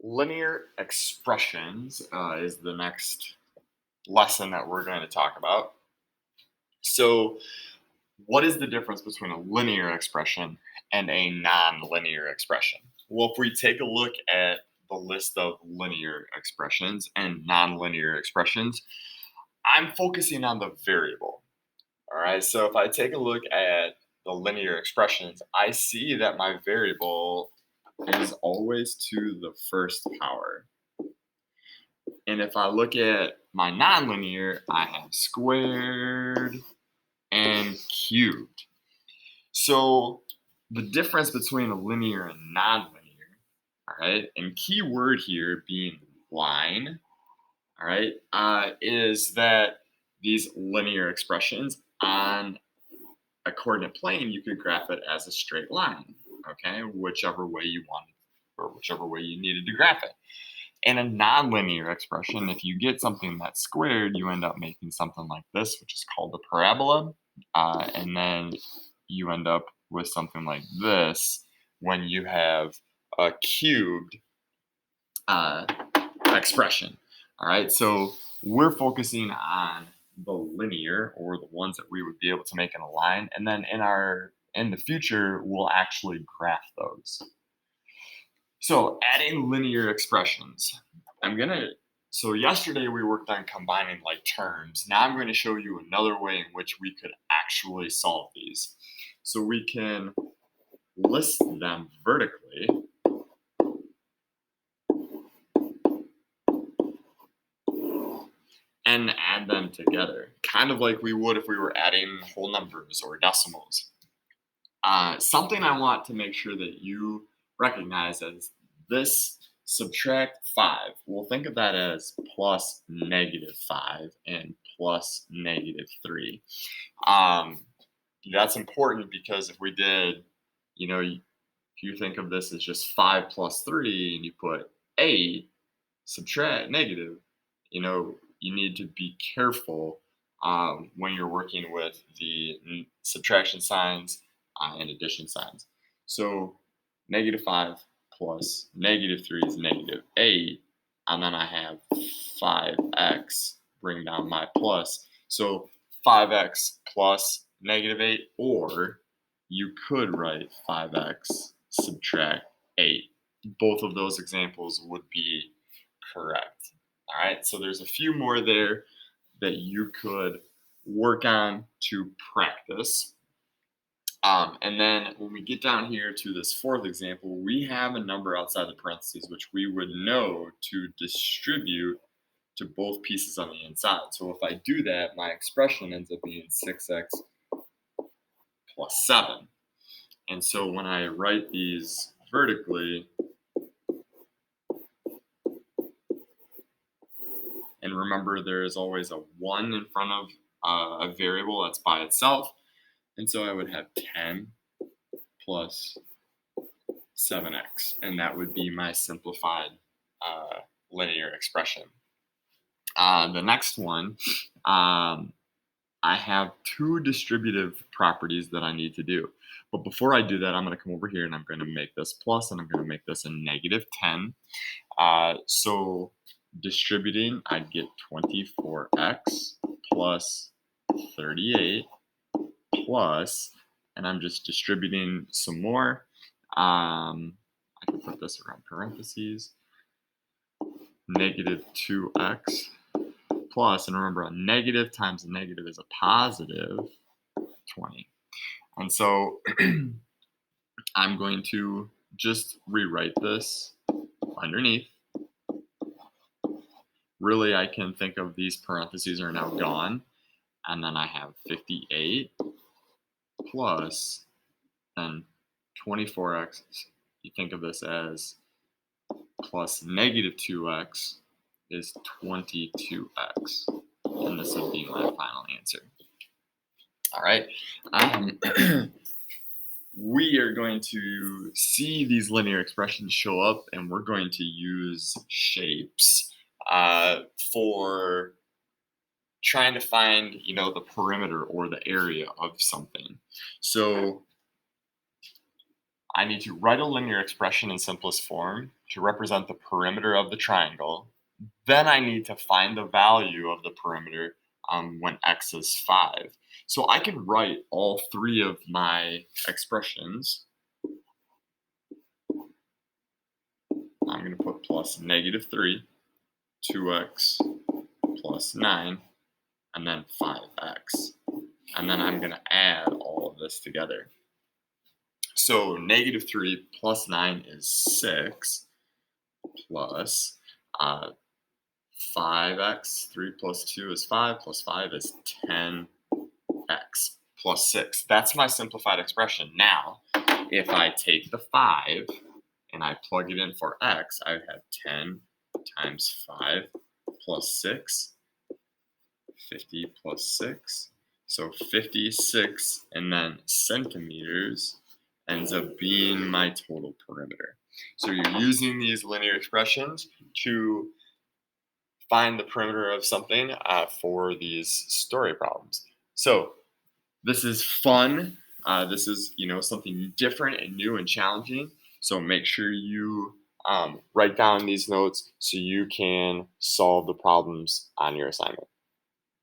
Linear expressions is the next lesson that we're going to talk about. So, what is the difference between a linear expression and a non-linear expression? Well, if we take a look at the list of linear expressions and non-linear expressions, I'm focusing on the variable. All right, so if I take a look at the linear expressions, I see that my variable is always to the first power. And if I look at my nonlinear, I have squared and cubed. So the difference between a linear and nonlinear, all right, and key word here being line, all right, is that these linear expressions on a coordinate plane, you could graph it as a straight line, okay, whichever way you wanted or whichever way you needed to graph it. In a nonlinear expression, if you get something that's squared, you end up making something like this, which is called a parabola. And then you end up with something like this when you have a cubed uh, expression. All right, so we're focusing on the linear or the ones that we would be able to make in a line, and then in the future, we'll actually graph those. So adding linear expressions. I'm gonna so yesterday we worked on combining like terms. Now I'm going to show you another way in which we could actually solve these. So we can list them vertically and add them together, kind of like we would if we were adding whole numbers or decimals. Something I want to make sure that you recognize is this subtract 5. We'll think of that as plus -5 and plus -3. Um, that's important because if we did, if you think of this as just 5 plus 3 and you put 8, subtract negative, you need to be careful when you're working with the subtraction signs and addition signs. So -5 plus -3 is -8, and then I have 5x bring down my plus. So 5x plus -8, or you could write 5x subtract 8. Both of those examples would be correct. All right, so there's a few more there that you could work on to practice. And then when we get down here to this fourth example, we have a number outside the parentheses, which we would know to distribute to both pieces on the inside. So if I do that, my expression ends up being 6x plus 7. And so when I write these vertically, and remember there is always a 1 in front of a variable that's by itself. And so I would have 10 plus 7x, and that would be my simplified linear expression. The next one, I have two distributive properties that I need to do. But before I do that, I'm going to come over here and I'm going to make this plus and I'm going to make this a -10. So distributing, I'd get 24x plus 38 plus, and I'm just distributing some more. I can put this around parentheses, -2x plus, and remember a negative times a negative is a positive 20. And so I'm going to just rewrite this underneath. Really, I can think of these parentheses are now gone. And then I have 58 plus then 24x. You think of this as plus -2x is 22x. And this would be my final answer. All right. We are going to see these linear expressions show up, and we're going to use shapes for trying to find, the perimeter or the area of something. So I need to write a linear expression in simplest form to represent the perimeter of the triangle. Then I need to find the value of the perimeter when x is 5. So I can write all three of my expressions. I'm going to put plus -3, 2x plus 9, and then 5x. And then I'm going to add all of this together. So -3 plus 9 is 6, plus 5x. 3 plus 2 is 5, plus 5 is 10x plus 6. That's my simplified expression. Now, if I take the 5 and I plug it in for x, I would have 10 times 5 plus 6, 50 plus 6. So 56 and then centimeters ends up being my total perimeter. So you're using these linear expressions to find the perimeter of something for these story problems. So this is fun. This is something different and new and challenging. So make sure you write down these notes so you can solve the problems on your assignment.